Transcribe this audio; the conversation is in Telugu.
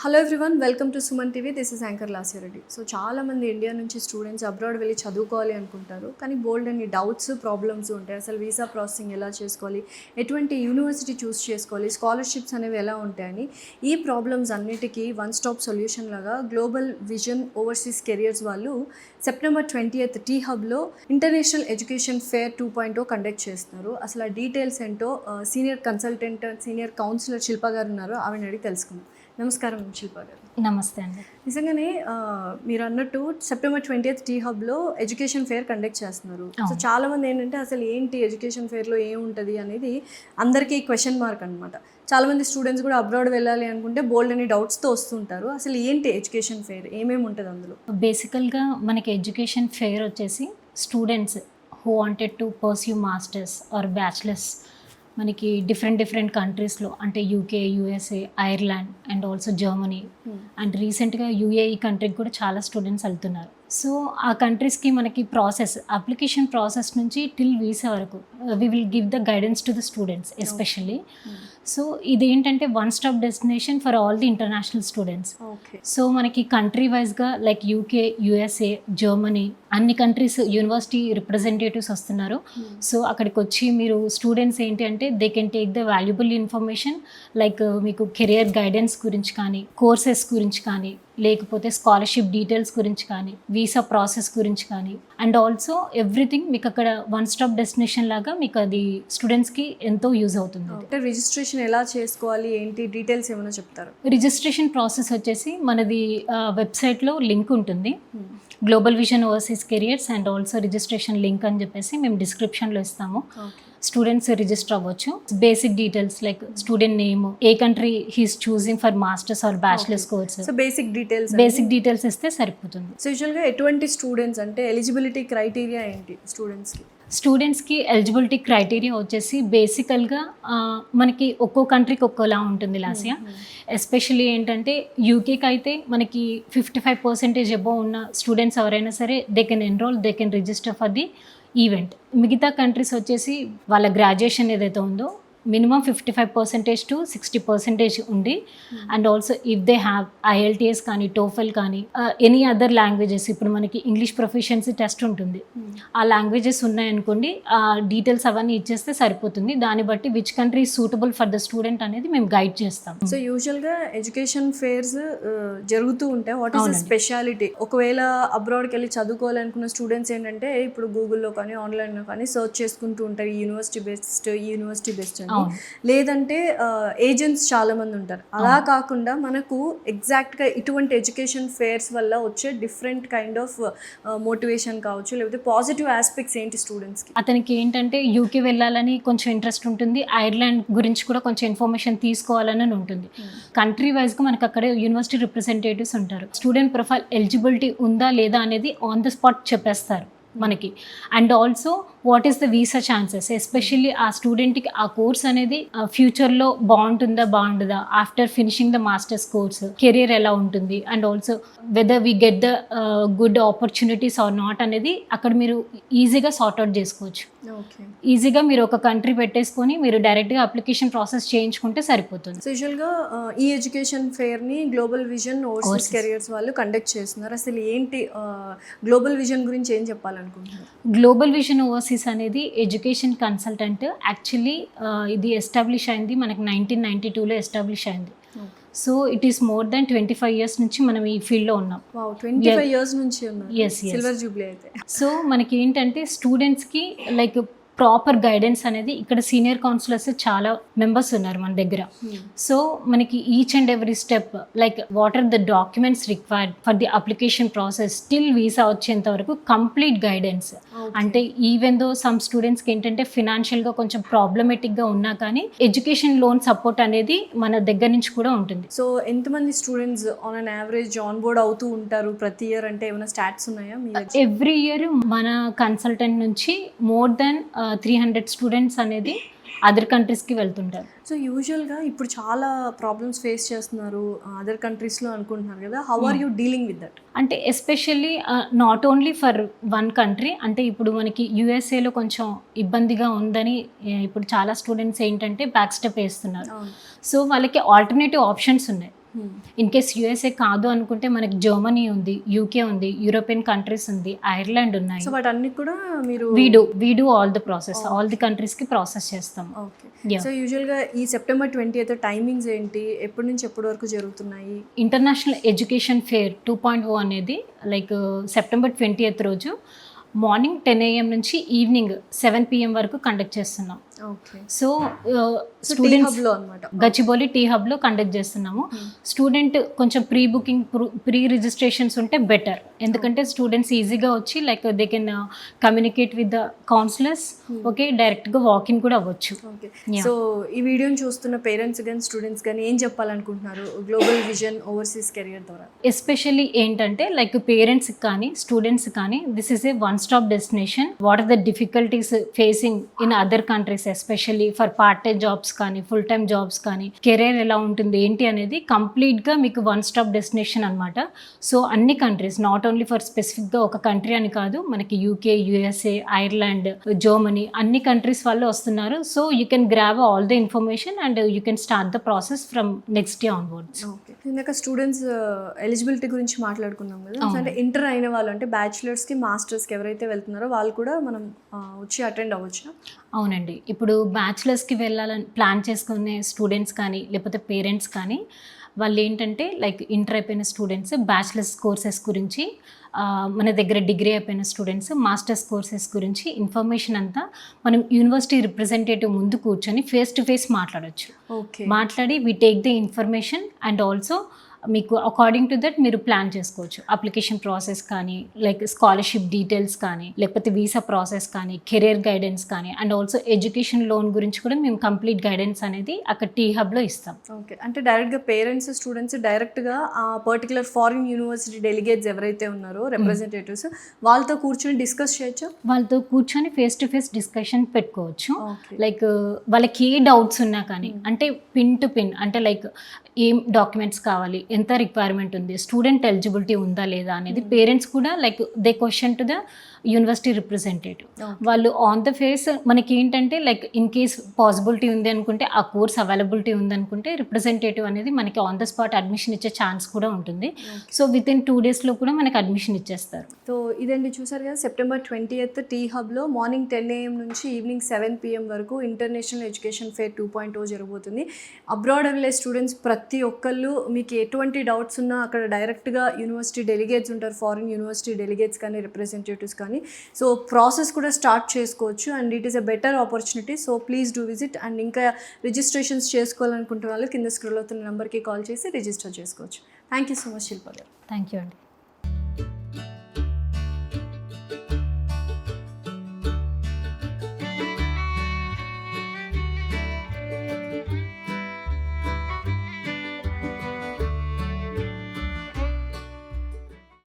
Hello everyone, welcome to Suman TV. This is anchor Lasya Reddy. So చాలామంది ఇండియా నుంచి స్టూడెంట్స్ అబ్రాడ్ వెళ్ళి చదువుకోవాలి అనుకుంటారు, కానీ బోల్డ్ అన్ని డౌట్స్, ప్రాబ్లమ్స్ ఉంటాయి. అసలు వీసా ప్రాసెసింగ్ ఎలా చేసుకోవాలి, ఎటువంటి యూనివర్సిటీ చూస్ చేసుకోవాలి, స్కాలర్షిప్స్ అనేవి ఎలా ఉంటాయని ఈ ప్రాబ్లమ్స్ అన్నిటికీ వన్ స్టాప్ సొల్యూషన్ లాగా గ్లోబల్ విజన్ ఓవర్సీస్ కెరియర్స్ వాళ్ళు సెప్టెంబర్ 20th టీ హబ్లో ఇంటర్నేషనల్ ఎడ్యుకేషన్ ఫేర్ 2.0 కండక్ట్ చేస్తున్నారు. అసలు ఆ డీటెయిల్స్ ఏంటో senior consultant, senior counsellor Shilpa garu ఉన్నారు, ఆవిడని అడిగి తెలుసుకుందాం. నమస్కారం శిల్ప గారు. నమస్తే అండి. నిజంగానే మీరు అన్నట్టు సెప్టెంబర్ 20th టీ హబ్లో ఎడ్యుకేషన్ ఫేర్ కండక్ట్ చేస్తున్నారు. సో చాలామంది ఏంటంటే అసలు ఏంటి ఎడ్యుకేషన్ ఫేర్లో ఏముంటుంది అనేది అందరికీ క్వశ్చన్ మార్క్ అనమాట. చాలామంది స్టూడెంట్స్ కూడా అబ్రాడ్ వెళ్ళాలి అనుకుంటే బోల్డ్ అని డౌట్స్తో వస్తుంటారు. అసలు ఏంటి ఎడ్యుకేషన్ ఫేర్, ఏమేమి ఉంటుంది అందులో? బేసికల్గా మనకి ఎడ్యుకేషన్ ఫేర్ వచ్చేసి students who wanted to pursue masters or bachelors మనకి డిఫరెంట్ కంట్రీస్లో, అంటే UK, USA, Ireland and also Germany and రీసెంట్గా యూఏఈ కంట్రీకి కూడా చాలా స్టూడెంట్స్ వెళ్తున్నారు. సో ఆ కంట్రీస్కి మనకి అప్లికేషన్ ప్రాసెస్ నుంచి టిల్ వీసా వరకు we will give the guidance to the students especially. So ఇదేంటంటే one stop destination for all the international students. So మనకి కంట్రీ వైజ్గా లైక్ యూకే, యూఎస్ఏ, జర్మనీ అన్ని కంట్రీస్ యూనివర్సిటీ రిప్రజెంటేటివ్స్ వస్తున్నారు. సో అక్కడికి వచ్చి మీరు స్టూడెంట్స్ ఏంటి అంటే they can take the valuable information like మీకు కెరియర్ గైడెన్స్ గురించి కానీ, కోర్సెస్ గురించి కానీ, లేకపోతే స్కాలర్షిప్ డీటెయిల్స్ గురించి కానీ, వీసా ప్రాసెస్ గురించి కానీ అండ్ ఆల్సో ఎవ్రీథింగ్ మీకు అక్కడ వన్ స్టాప్ డెస్టినేషన్ లాగా మీకు అది స్టూడెంట్స్కి ఎంతో యూజ్ అవుతుంది. అంటే రిజిస్ట్రేషన్ ఎలా చేసుకోవాలి, ఏంటి డీటెయిల్స్ ఏమైనా చెప్తారు? రిజిస్ట్రేషన్ ప్రాసెస్ వచ్చేసి మనది వెబ్సైట్లో లింక్ ఉంటుంది, Global vision overseas Careers and also registration link అని చెప్పేసి మేము డిస్క్రిప్షన్లో ఇస్తాము. స్టూడెంట్స్ రిజిస్టర్ అవ్వచ్చు. Basic details like student name, ఏ country he's choosing for masters or bachelors course, so basic details ఇస్తే సరిపోతుంది. సో యూజువల్గా ఎటువంటి స్టూడెంట్స్ అంటే ఎలిజిబిలిటీ క్రైటీరియా ఏంటి స్టూడెంట్స్కి ఎలిజిబిలిటీ క్రైటీరియా వచ్చేసి బేసికల్గా మనకి ఒక్కో కంట్రీకి ఒక్కోలా ఉంటుంది లాస్య. ఎస్పెషల్లీ ఏంటంటే యూకేకి అయితే మనకి 55% అబోవ్ ఉన్న స్టూడెంట్స్ ఎవరైనా సరే they can enrol, they can register for the event. మిగతా కంట్రీస్ వచ్చేసి వాళ్ళ గ్రాడ్యుయేషన్ ఏదైతే ఉందో మినిమం 55% to 60% ఉండి and also if they have IELTS కానీ, టోఫెల్ కానీ, ఎనీ అదర్ లాంగ్వేజెస్, ఇప్పుడు మనకి ఇంగ్లీష్ ప్రొఫిషియన్సీ టెస్ట్ ఉంటుంది, ఆ లాంగ్వేజెస్ ఉన్నాయనుకోండి, ఆ డీటెయిల్స్ అవన్నీ ఇచ్చేస్తే సరిపోతుంది. దాన్ని బట్టి which country suitable for the student అనేది మేము గైడ్ చేస్తాం. సో యూజువల్గా ఎడ్యుకేషన్ ఫేర్స్ జరుగుతూ ఉంటాయి. What is the speciality? ఒకవేళ అబ్రాడ్కి వెళ్ళి చదువుకోవాలనుకున్న స్టూడెంట్స్ ఏంటంటే ఇప్పుడు గూగుల్లో కానీ, ఆన్లైన్లో కానీ సర్చ్ చేసుకుంటూ ఉంటారు యూనివర్సిటీ బెస్ట్ అని, లేదంటే ఏజెంట్స్ చాలా మంది ఉంటారు. అలా కాకుండా మనకు ఎగ్జాక్ట్గా ఇటువంటి ఎడ్యుకేషన్ ఫేర్స్ వల్ల వచ్చే డిఫరెంట్ కైండ్ ఆఫ్ మోటివేషన్ కావచ్చు, లేకపోతే పాజిటివ్ ఆస్పెక్ట్స్ ఏంటి స్టూడెంట్స్కి? అతనికి ఏంటంటే యూకే వెళ్ళాలని కొంచెం ఇంట్రెస్ట్ ఉంటుంది, ఐర్లాండ్ గురించి కూడా కొంచెం ఇన్ఫర్మేషన్ తీసుకోవాలని ఉంటుంది. కంట్రీ వైజ్గా మనకు అక్కడ యూనివర్సిటీ రిప్రజెంటేటివ్స్ ఉంటారు. స్టూడెంట్ ప్రొఫైల్ ఎలిజిబిలిటీ ఉందా లేదా అనేది ఆన్ ద స్పాట్ చెప్పేస్తారు మనకి. And also what is the visa chances, especially ఆ స్టూడెంట్కి ఆ కోర్స్ అనేది ఫ్యూచర్లో బాగుంటుందా after finishing the masters course, career ఎలా ఉంటుంది and also whether we get the good opportunities or not అనేది అక్కడ మీరు ఈజీగా సార్ట్అవుట్ చేసుకోవచ్చు. ఈజీగా మీరు ఒక కంట్రీ పెట్టేసుకొని మీరు డైరెక్ట్గా అప్లికేషన్ ప్రాసెస్ చేయించుకుంటే సరిపోతుంది. సో యూజువల్గా ఈ ఎడ్యుకేషన్ ఫేర్ని గ్లోబల్ విజన్ ఓవర్సీస్ కెరియర్స్ వాళ్ళు కండక్ట్ చేస్తున్నారు. అసలు ఏంటి గ్లోబల్ విజన్ గురించి ఏం చెప్పాలనుకుంటున్నారు? గ్లోబల్ విజన్ ఓవర్సీస్ అనేది ఎడ్యుకేషన్ కన్సల్టెంట్. యాక్చువల్లీ ఇది ఎస్టాబ్లిష్ అయింది మనకి 1992లో ఎస్టాబ్లిష్ అయింది. So it is more than 25 years నుంచి మనం ఈ ఫీల్డ్లో ఉన్నాం. 25 years నుంచి ఉన్నాం. సిల్వర్ జూబ్లీ అయితే. సో మనకి ఏంటంటే స్టూడెంట్స్కి లైక్ ప్రాపర్ గైడెన్స్ అనేది ఇక్కడ సీనియర్ కౌన్సిలర్స్ చాలా మెంబర్స్ ఉన్నారు మన దగ్గర. సో మనకి each and every step like what are the documents required for the application process till visa వచ్చేంత వరకు కంప్లీట్ గైడెన్స్. అంటే ఈవెన్ దో సమ్ స్టూడెంట్స్కి ఏంటంటే ఫినాన్షియల్గా కొంచెం ప్రాబ్లమేటిక్గా ఉన్నా కానీ ఎడ్యుకేషన్ లోన్ సపోర్ట్ అనేది మన దగ్గర నుంచి కూడా ఉంటుంది. సో ఎంతమంది students on an average on board అవుతూ ఉంటారు ప్రతి ఇయర్? అంటే ఏమైనా స్టాట్స్ ఉన్నాయా? ఎవ్రీ ఇయర్ మన కన్సల్టెంట్ నుంచి మోర్ దెన్ 300 స్టూడెంట్స్ అనేది అదర్ కంట్రీస్కి వెళ్తుంటారు. సో యూజువల్గా ఇప్పుడు చాలా ప్రాబ్లమ్స్ ఫేస్ చేస్తున్నారు అదర్ కంట్రీస్లో అనుకుంటున్నారు కదా, how are you dealing with that? అంటే especially not only for one country, అంటే ఇప్పుడు మనకి యూఎస్ఏలో కొంచెం ఇబ్బందిగా ఉందని ఇప్పుడు చాలా స్టూడెంట్స్ ఏంటంటే బ్యాక్ స్టెప్ వేస్తున్నారు. సో వాళ్ళకి ఆల్టర్నేటివ్ ఆప్షన్స్ ఉన్నాయి. ఇన్ కేస్ యూఎస్ఏ కాదు అనుకుంటే మనకి జర్మనీ ఉంది, యూకే ఉంది, యూరోపియన్ కంట్రీస్ ఉంది, ఐర్లాండ్ ఉన్నాయి. సో వాటన్ని కూడా మీరు we do all the process, all the కంట్రీస్కి ప్రాసెస్ చేస్తాం. ఓకే. సో యూజువల్గా ఈ సెప్టెంబర్ 20th టైమింగ్స్ ఏంటి, ఎప్పటి నుంచి ఎప్పటి వరకు జరుగుతున్నాయి? ఇంటర్నేషనల్ ఎడ్యుకేషన్ ఫేర్ 2.0 అనేది లైక్ సెప్టెంబర్ 20th రోజు మార్నింగ్ 10 AM నుంచి ఈవినింగ్ 7 PM వరకు కండక్ట్ చేస్తున్నాం. ఓకే. సో స్టూడెంట్స్ హబ్లో అనమాట, గచ్చిబౌలి టీ హబ్లో కండక్ట్ చేస్తున్నాము. స్టూడెంట్ కొంచెం ప్రీ బుకింగ్, ప్రీ రిజిస్ట్రేషన్స్ ఉంటే బెటర్, ఎందుకంటే స్టూడెంట్స్ ఈజీగా వచ్చి like they can communicate with the counsellors. Okay, డైరెక్ట్గా వాకింగ్ కూడా అవ్వచ్చు. ఓకే. సో ఈ వీడియోని చూస్తున్న పేరెంట్స్ కానీ స్టూడెంట్స్ కానీ ఏం చెప్పాలనుకుంటున్నారు గ్లోబల్ విజన్ ఓవర్సీస్ కెరియర్ ద్వారా? ఎస్పెషల్లీ ఏంటంటే లైక్ పేరెంట్స్కి కానీ స్టూడెంట్స్ కానీ this is a one stop destination. What are the difficulties facing in other countries, especially for part time jobs కానీ ఫుల్ టైం జాబ్స్ కానీ, కెరీర్ ఎలా ఉంటుంది ఏంటి అనేది కంప్లీట్గా మీకు వన్ స్టాప్ డెస్టినేషన్ అనమాట. సో అన్ని కంట్రీస్, నాట్ ఓన్లీ ఫర్ స్పెసిఫిక్గా ఒక కంట్రీ అని కాదు, మనకి యూకే, యూఎస్ఏ, ఐర్లాండ్, జర్మనీ అన్ని కంట్రీస్ వాళ్ళు వస్తున్నారు. So you can grab all the information and you can start the process from next day onwards. Okay. ఇందాక స్టూడెంట్స్ ఎలిజిబిలిటీ గురించి మాట్లాడుకున్నాం కదా. సో అంటే ఇంటర్ అయిన వాళ్ళు, అంటే బ్యాచిలర్స్కి మాస్టర్స్కి ఎవరైతే వెళ్తున్నారో వాళ్ళు కూడా మనం వచ్చి అటెండ్ అవ్వచ్చు? అవునండి. ఇప్పుడు బ్యాచిలర్స్కి వెళ్ళాలని ప్లాన్ చేసుకునే స్టూడెంట్స్ కానీ లేకపోతే పేరెంట్స్ కానీ వాళ్ళు ఏంటంటే లైక్ ఇంటర్ అయిపోయిన స్టూడెంట్స్ బ్యాచిలర్స్ కోర్సెస్ గురించి, మన దగ్గర డిగ్రీ అయిపోయిన స్టూడెంట్స్ మాస్టర్స్ కోర్సెస్ గురించి ఇన్ఫర్మేషన్ అంతా మనం యూనివర్సిటీ రిప్రజెంటేటివ్ ముందు కూర్చొని ఫేస్ టు ఫేస్ మాట్లాడవచ్చు. ఓకే. మాట్లాడి we take the information and also మీకు అకార్డింగ్ టు దట్ మీరు ప్లాన్ చేసుకోవచ్చు. అప్లికేషన్ ప్రాసెస్ కానీ లైక్ స్కాలర్షిప్ డీటెయిల్స్ కానీ లేకపోతే వీసా ప్రాసెస్ కానీ కెరీర్ గైడెన్స్ కానీ అండ్ ఆల్సో ఎడ్యుకేషన్ లోన్ గురించి కూడా మేము కంప్లీట్ గైడెన్స్ అనేది అక్కడ టీ హబ్లో ఇస్తాం. ఓకే. అంటే డైరెక్ట్గా పేరెంట్స్ స్టూడెంట్స్ డైరెక్ట్గా ఆ పర్టికులర్ ఫారిన్ యూనివర్సిటీ డెలిగేట్స్ ఎవరైతే ఉన్నారో రిప్రజెంటేటివ్స్ వాళ్ళతో కూర్చొని డిస్కస్ చేయొచ్చు. వాళ్ళతో కూర్చొని ఫేస్ టు ఫేస్ డిస్కషన్ పెట్టుకోవచ్చు. ఓకే. లైక్ వాళ్ళకి ఏ డౌట్స్ ఉన్నా కానీ, అంటే పిన్ టు పిన్, అంటే లైక్ ఏం డాక్యుమెంట్స్ కావాలి, ఎంత రిక్వైర్మెంట్ ఉంది, స్టూడెంట్ ఎలిజిబిలిటీ ఉందా లేదా అనేది పేరెంట్స్ కూడా like they question to the university representative. వాళ్ళు ఆన్ ద ఫేస్ మనకి ఏంటంటే లైక్ ఇన్ కేస్ పాసిబిలిటీ ఉంది అనుకుంటే, ఆ కోర్స్ అవైలబిలిటీ ఉంది అనుకుంటే రిప్రజెంటేటివ్ అనేది మనకి ఆన్ ద స్పాట్ అడ్మిషన్ ఇచ్చే ఛాన్స్ కూడా ఉంటుంది. సో విత్ ఇన్ 2 daysలో కూడా మనకి అడ్మిషన్ ఇచ్చేస్తారు. సో ఇదండి, చూసారు కదా, సెప్టెంబర్ 20th టీ హబ్లో మార్నింగ్ 10 AM నుంచి ఈవినింగ్ 7 PM వరకు ఇంటర్నేషనల్ ఎడ్యుకేషన్ ఫేర్ 2.0 జరగబోతుంది. అబ్రాడ్ వెళ్ళే స్టూడెంట్స్ ప్రతి ఒక్కళ్ళు మీకు ఎటువంటి డౌట్స్ ఉన్నా అక్కడ డైరెక్ట్గా యూనివర్సిటీ డెలిగేట్స్ ఉంటారు, ఫారిన్ యూనివర్సిటీ డెలిగేట్స్ కానీ రిప్రజెంటేటివ్స్ కానీ. సో ప్రాసెస్ కూడా స్టార్ట్ చేసుకోవచ్చు and it is a better opportunity. So please do visit. And ఇంకా రిజిస్ట్రేషన్స్ చేసుకోవాలనుకుంటున్న వాళ్ళు కింద స్క్రోల్ అవుతున్న నెంబర్కి కాల్ చేసి రిజిస్టర్ చేసుకోవచ్చు. థ్యాంక్ యూ సో మచ్ శిల్ప గారు. థ్యాంక్ యూ అండి.